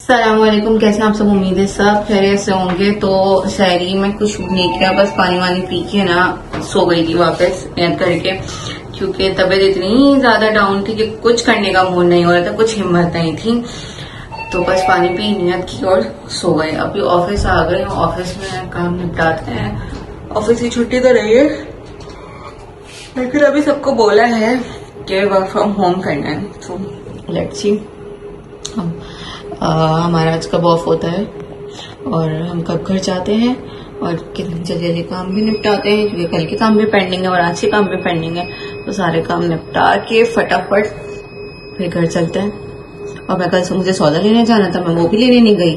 सलामकुम, कैसे हैं आप सब। उम्मीद है सब खैरियत से होंगे। तो शहरी में कुछ नहीं किया, बस पानी वानी पी के ना सो गई थी वापस याद करके, क्योंकि तबीयत इतनी ज्यादा डाउन थी कि कुछ करने का मूड नहीं हो रहा था, कुछ हिम्मत नहीं थी। तो बस पानी पी, नियत की और सो गए। अभी ऑफिस आ गए, ऑफिस में काम निपटाते हैं। ऑफिस की छुट्टी तो रही है, लेकिन अभी सबको बोला है कि वर्क फ्रॉम होम करना है। तो लेट्स सी हमारा आज कब ऑफ होता है और हम कब घर जाते हैं और कितनी जल्दी जल्दी काम भी निपटाते हैं, क्योंकि कल के काम भी पेंडिंग है और आज के काम भी पेंडिंग है। तो सारे काम निपटा के फटाफट फिर घर चलते हैं। और मैं कल से मुझे सौदा लेने जाना था, मैं वो भी लेने नहीं गई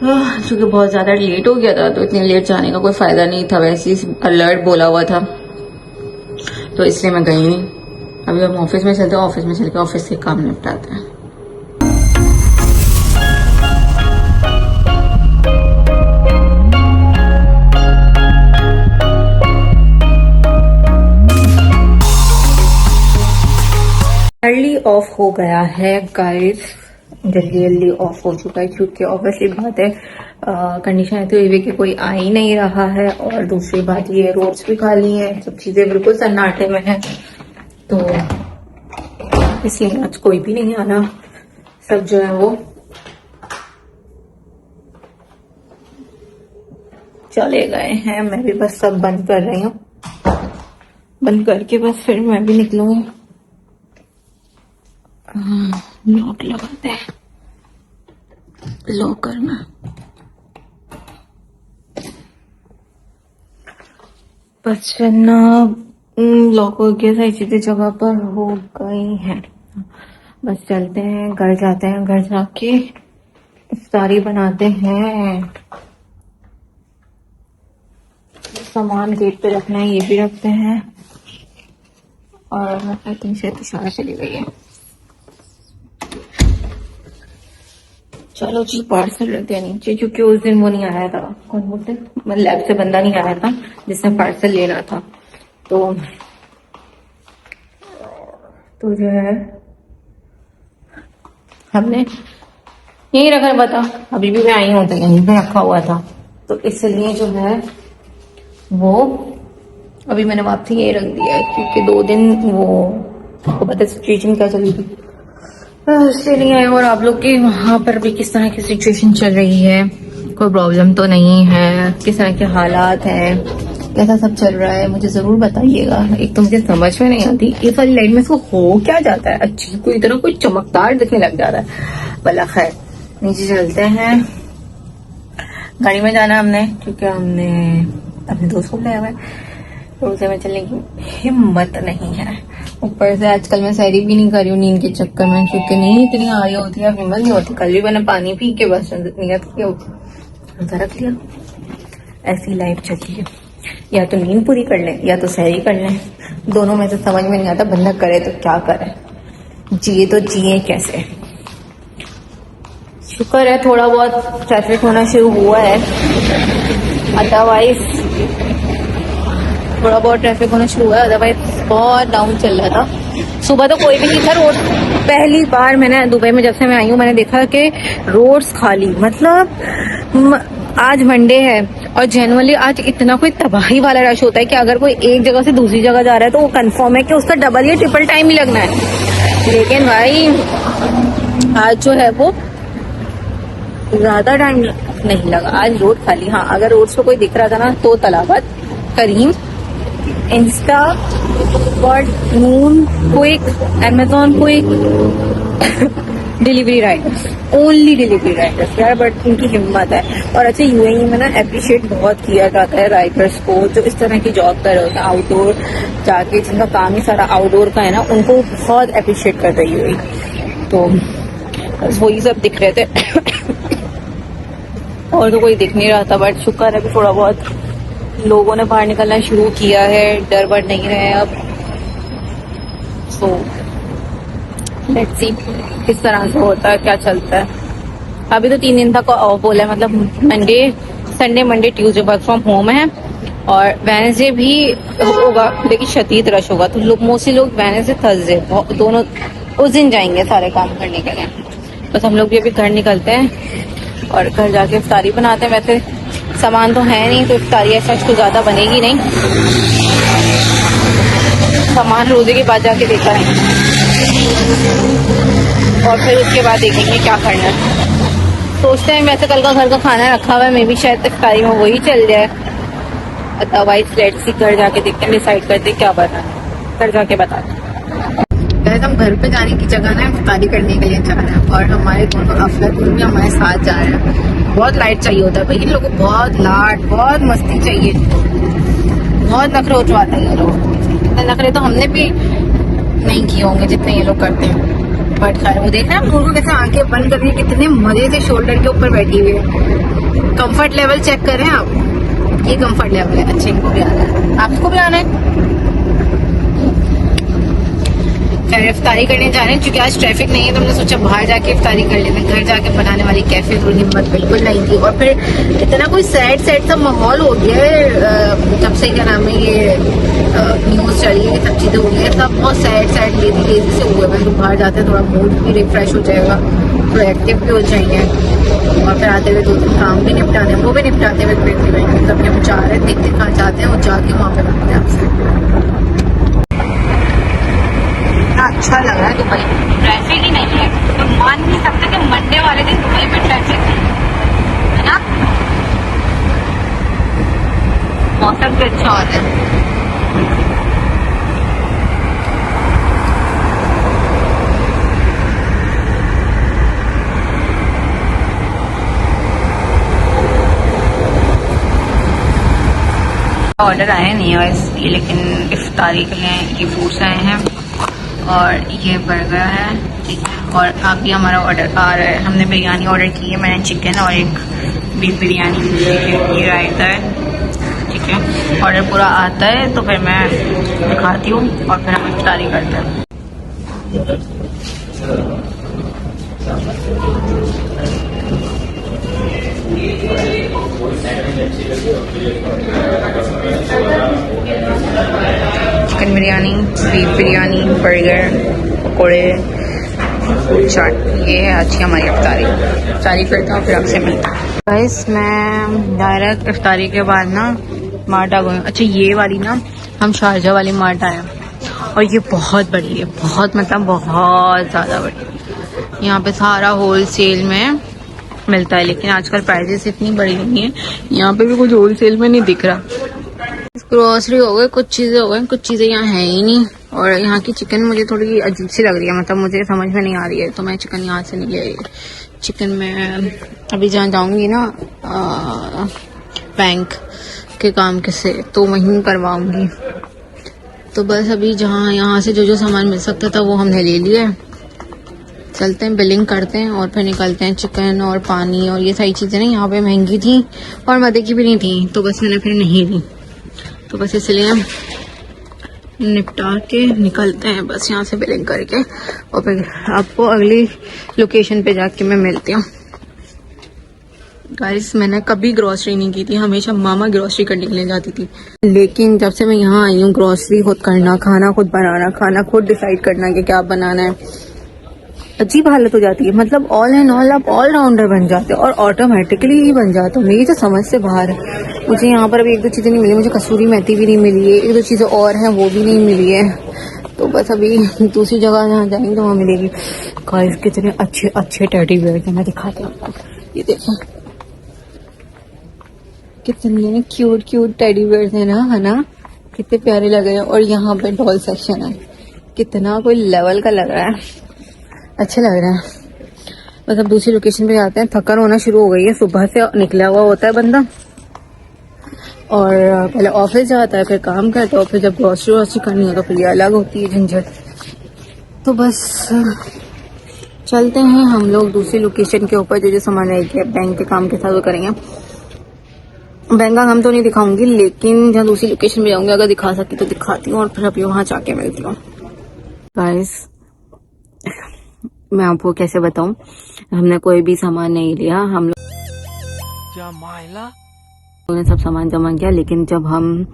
क्योंकि बहुत ज्यादा लेट हो गया था। तो इतने लेट जाने का कोई फायदा नहीं था, वैसे ही अलर्ट बोला हुआ था, तो इसलिए मैं गई नहीं। अभी हम ऑफिस में चलते हैं, ऑफिस में चल के ऑफिस के काम निपटाते हैं। अर्ली ऑफ हो गया है गाइस, जल्दी जल्दी ऑफ हो चुका है, क्योंकि ऑब्वियसली बात है कंडीशन तो ये कि कोई आ ही नहीं रहा है। और दूसरी बात ये, रोड्स भी खाली हैं, सब चीजें बिल्कुल सन्नाटे में है। तो इसलिए आज कोई भी नहीं आना, सब जो है वो चले गए हैं। मैं भी बस सब बंद कर रही हूँ, बंद करके बस फिर मैं भी निकलूंगी। लॉक लगाते हैं लॉकर में। बस चलना लॉक हो गया, सही सीधी जगह पर हो गई है। बस चलते हैं, घर जाते हैं, घर जाके इफ्तारी बनाते हैं। सामान गेट पे रखना है, ये भी रखते हैं। और आई थिंक शायद इशारा चली गई है। चलो जी, पार्सल रख दिया नीचे, क्योंकि उस दिन वो नहीं आया था, कौन बोलते, मतलब लैब से बंदा नहीं आया था जिसने पार्सल लेना था। तो जो है हमने यही रखा, बता अभी भी मैं आई हूँ तो यहीं पे रखा हुआ था। तो इसलिए जो है वो अभी मैंने वापसी यही रख दिया है, क्योंकि 2 दिन वो आपको पता सिचुएशन क्या चली थी, इसलिए नहीं आए। और आप लोग के वहां पर भी किस तरह की सिचुएशन चल रही है, कोई प्रॉब्लम तो नहीं है, किस तरह के हालात हैं, कैसा सब चल रहा है, मुझे जरूर बताइएगा। एक तो मुझे समझ में नहीं आती इस वाली लाइट में इसको हो क्या जाता है, अच्छी कोई इतना कोई चमकदार दिखने लग जाता है। भला खैर, नीचे चलते हैं। गाड़ी में जाना हमने, क्योंकि हमने अपने दोस्त को बुलाया हुआ है। रोजे में चलने की हिम्मत नहीं है, ऊपर से आजकल मैं सैरी भी नहीं कर रही हूँ नींद के चक्कर में, क्योंकि नींद इतनी आ रही होती है, हिम्मत नहीं होती। कल भी मैंने पानी पी के बस नियत किया, रख लिया। ऐसी लाइफ चलती है, या तो नींद पूरी कर ले या तो सैरी कर ले, दोनों में से समझ में नहीं आता बंदा करे तो क्या करे, जिए तो जिए कैसे। शुक्र है थोड़ा बहुत ट्रैफिक होना शुरू हुआ है, अदरवाइज थोड़ा बहुत ट्रैफिक होना शुरू हुआ है, अदरवाइज बहुत डाउन चल रहा था। सुबह तो कोई भी नहीं था रोड, पहली बार मैंने दुबई में जब से मैं आई हूँ मैंने देखा कि रोड्स खाली, मतलब आज मंडे है और जनरली आज इतना कोई तबाही वाला रश होता है कि अगर कोई एक जगह से दूसरी जगह जा रहा है तो वो कंफर्म है कि उसका डबल या ट्रिपल टाइम ही लगना है। लेकिन भाई आज जो है वो ज्यादा टाइम नहीं लगा, आज रोड खाली। हाँ, अगर रोड्स पे कोई दिख रहा था ना तो तलावत, करीम, इंस्टा, वर्ड, Noon, quick, Amazon quick, delivery riders, only delivery riders यार, बट इनकी हिम्मत है। और अच्छा, यूएई में ना अप्रिशिएट बहुत किया जाता है राइडर्स को, जो इस तरह की जॉब कर रहे होते हैं आउटडोर जाके, जिनका काम ही सारा आउटडोर का है ना, उनको बहुत अप्रिशिएट करता है यूएई। तो वही सब दिख रहे थे और तो कोई दिख नहीं रहा था, बट शुक्र है कि थोड़ा बहुत लोगों ने बाहर निकलना शुरू किया है, डर बढ़ नहीं रहे अब। सो लेट्स सी किस तरह से होता है, क्या चलता है। अभी तो 3 दिन तक ऑफ बोला है, मतलब Monday, Sunday, Monday, Tuesday work from home है, और वेडनेसडे भी होगा, लेकिन शदीद रश होगा। तो लोग मोस्टली लोग वेडनेसडे, थर्सडे दोनों उस दिन जाएंगे सारे काम करने के लिए। बस हम लोग भी अभी घर निकलते हैं और घर जाके इफ्तारी बनाते हैं। वैसे सामान तो है नहीं तो इफ्तारी ऐसा कुछ ज़्यादा बनेगी नहीं, सामान रोजे के बाद जाके देखा है और फिर उसके बाद देखेंगे क्या करना है। सोचते हैं वैसे कल का घर का खाना रखा हुआ है, मे भी शायद इफ्तारी में वही चल जाए। अदरवाइज लेट्स सी, घर जाके देखते हैं, डिसाइड करते क्या बनाना है, घर जाके बताते हैं। हम घर पे जाने की जगह ना इफ्तारी करने के लिए जा रहे हैं और हमारे दोनों अफसर भी हमारे साथ जा रहे हैं। बहुत लाइट चाहिए होता है भाई इन लोगों को, बहुत लाट, बहुत मस्ती चाहिए, बहुत नखरे उठवाते हैं ये लोग। इतने नखरे तो हमने भी नहीं किए होंगे जितने ये लोग करते हैं। बट खैर, वो देख रहे हैं हम लोगों कैसे आंखें बंद करके कितने मजे से शोल्डर के ऊपर बैठी हुई है। कंफर्ट लेवल चेक कर रहे हैं आप, ये कंफर्ट लेवल है। अच्छा, इनको भी आना है, आपको भी आना है। खैर इफ्तारी करने जा रहे हैं क्योंकि आज ट्रैफिक नहीं है तो हमने सोचा बाहर जाके इफ्तारी कर लेते हैं। घर जाके बनाने वाली कैफे तो हिम्मत बिल्कुल नहीं थी। और फिर इतना कोई सैड सा माहौल हो गया है जब से क्या नाम है ये न्यूज़ चली है, सब चीज़ें हो गई है, सब बहुत सैड लेजी से हुए हैं। तो बाहर जाते हैं थोड़ा मूड भी रिफ्रेश हो जाएगा, थोड़ा एक्टिव भी हो जाएंगे और फिर आते हुए 2-3 काम भी निपटाने हैं, वो भी निपटाते हुए फिर तब हम जा रहे हैं, देखते कहाँ जाते हैं और जाके वहाँ पे बनाते हैं आपसे। अच्छा लग रहा है दुबई, ट्रैफिक ही नहीं है तो मान नहीं सकते कि मंडे वाले दिन दुबई में ट्रैफिक नहीं है ना। मौसम भी अच्छा होता है। ऑर्डर आए नहीं है इसलिए, लेकिन इफ्तारी के लिए ये फूड्स आए हैं और ये बर्गर है, ठीक है। और अभी हमारा ऑर्डर आ रहा है, हमने बिरयानी ऑर्डर की है, मैंने चिकन और एक बीफ बिरयानी, ठीक है। ये रायता है, ठीक है। ऑर्डर पूरा आता है तो फिर मैं दिखाती हूँ और फिर हम इफ्तारी करते हैं। Chicken biryani, beef biryani, burger, पकौड़े, चाट, ये है आज की हमारी इफ्तारी करता हूँ, फिर आपसे मिलता हूँ। गाइस मैं डायरेक्ट इफ्तारी के बाद ना मार्टा गई। अच्छा, ये वाली ना हम शारजा वाली मार्ट आए और ये बहुत बड़ी है, बहुत मतलब बहुत ज़्यादा बड़ी। यहाँ पे सारा होल सेल में मिलता है, लेकिन आजकल प्राइसेस इतनी बड़ी नहीं है, यहाँ पे भी कुछ होल सेल में नहीं दिख रहा। ग्रोसरी हो गई, कुछ चीज़ें हो गई, कुछ चीज़ें यहाँ है ही नहीं। और यहाँ की चिकन मुझे थोड़ी अजीब सी लग रही है, मतलब मुझे समझ में नहीं आ रही है, तो मैं चिकन यहाँ से नहीं ले रही। चिकन में अभी जहाँ जाऊँगी ना बैंक के काम के से, तो वहीं करवाऊँगी। तो बस अभी जहाँ यहाँ से जो सामान मिल सकता था वो हमने ले लिया। चलते हैं, बिलिंग करते हैं और फिर निकलते हैं। चिकन और पानी और ये सारी चीज़ें ना यहाँ पे महंगी थी और मज़े की भी नहीं थी, तो बस मैंने फिर नहीं ली। तो बस इसलिए निपटा के निकलते हैं, बस यहाँ से बिलिंग करके और फिर आपको अगली लोकेशन पे जाके मैं मिलती हूँ। गाइस मैंने कभी ग्रोसरी नहीं की थी, हमेशा मामा ग्रोसरी करने के लिए जाती थी, लेकिन जब से मैं यहाँ आई हूँ ग्रोसरी खुद करना, खाना खुद बनाना, खाना खुद डिसाइड करना कि क्या बनाना है, अजीब हालत हो जाती है। मतलब ऑल एंड ऑल आप ऑल राउंडर बन जाते हो और ऑटोमेटिकली ही बन जाते हो। मेरी तो समझ से बाहर है। मुझे यहाँ पर अभी 1-2 चीज़ें नहीं मिली, मुझे कसूरी मेथी भी नहीं मिली है, 1-2 चीज़ें और हैं वो भी नहीं मिली है। तो बस अभी दूसरी जगह जहाँ जाएंगे तो वहाँ मिलेगी। गाइस कितने अच्छे अच्छे टेडी बेयर थे, मैं दिखाती हूँ आपको। ये देखो कितने क्यूट टेडी बेयर थे ना, है ना, कितने प्यारे लग रहे हैं। और यहाँ पे डॉल सेक्शन है, कितना कोई लेवल का लग रहा है, अच्छा लग रहा है। बस अब दूसरी लोकेशन पे जाते हैं, थकान होना शुरू हो गई है, सुबह से निकला हुआ होता है बंदा और पहले ऑफिस जाता है, फिर काम करता है और फिर जब ग्रोसरी वॉसरी करनी हो तो फिर ये अलग होती है झंझट। तो बस चलते हैं हम लोग दूसरी लोकेशन के ऊपर, जो सामान रहेगी बैंक के काम के साथ वो करेंगे। बैंक का काम तो नहीं दिखाऊंगी, लेकिन जहाँ दूसरी लोकेशन पे जाऊंगी अगर दिखा सकती तो दिखाती हूँ और फिर अभी वहाँ जाके मिलती हूँ। गाइस मैं आपको कैसे बताऊं, हमने कोई भी सामान नहीं लिया। हम लोग उन्हें सब सामान जमा किया, लेकिन जब हम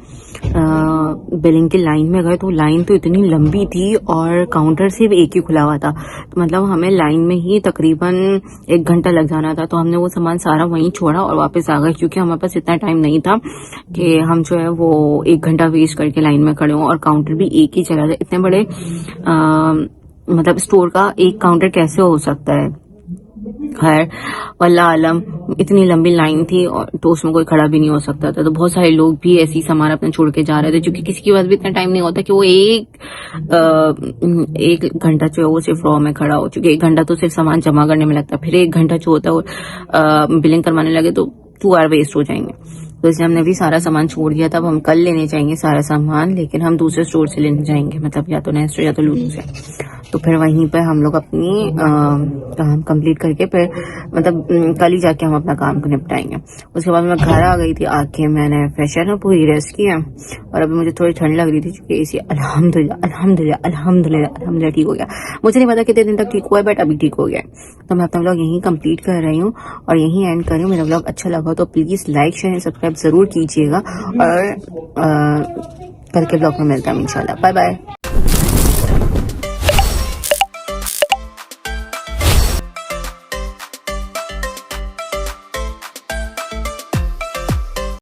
बिलिंग की लाइन में गए तो लाइन तो इतनी लंबी थी और काउंटर सिर्फ एक ही खुला हुआ था। तो मतलब हमें लाइन में ही तकरीबन 1 घंटा लग जाना था। तो हमने वो सामान सारा वहीं छोड़ा और वापस आ गए, क्योंकि हमारे पास इतना टाइम नहीं था कि हम जो है वो 1 घंटा वेस्ट करके लाइन में खड़े हों। और काउंटर भी एक ही चला था। इतने बड़े मतलब स्टोर का एक काउंटर कैसे हो सकता है। खैर वल्लाह आलम, इतनी लंबी लाइन थी और तो उसमें कोई खड़ा भी नहीं हो सकता था। तो बहुत सारे लोग भी ऐसी सामान अपने छोड़ के जा रहे थे, क्योंकि किसी के पास भी इतना टाइम नहीं होता कि वो एक घंटा जो है वो सिर्फ रॉ में खड़ा हो। चुके 1 घंटा तो सिर्फ सामान जमा करने में लगता है, फिर 1 घंटा जो होता है वो बिलिंग करवाने लगे तो 2 आवर वेस्ट हो जाएंगे। तो इसलिए हमने भी सारा सामान छोड़ दिया था। अब हम कल लेने जाएंगे सारा सामान, लेकिन हम दूसरे स्टोर से लेने जाएंगे, मतलब या तो नेस्टो या तो लूलू से। तो फिर वहीं पर हम लोग अपनी काम कंप्लीट करके फिर मतलब कल ही जाके हम अपना काम को निपटाएंगे। उसके बाद मैं घर आ गई थी, आके मैंने फ्रेशर ना पूरी रेस्ट किया और अभी मुझे थोड़ी ठंड लग रही थी, क्योंकि एसी अल्हम्दुलिल्लाह अल्हम्दुलिल्लाह अल्हम्दुलिल्लाह अल्हम्दुलिल्लाह ठीक हो गया। मुझे नहीं पता कितने दिन तक ठीक हुआ है, बट अभी ठीक हो गया। तो मैं अपना व्लॉग यहीं कंप्लीट कर रही हूँ और यहीं एंड कर रही हूँ। मेरा व्लॉग अच्छा लगा तो प्लीज लाइक शेयर सब्सक्राइब जरूर कीजिएगा और कल के व्लॉग में मिलता है इंशाल्लाह। Bye bye.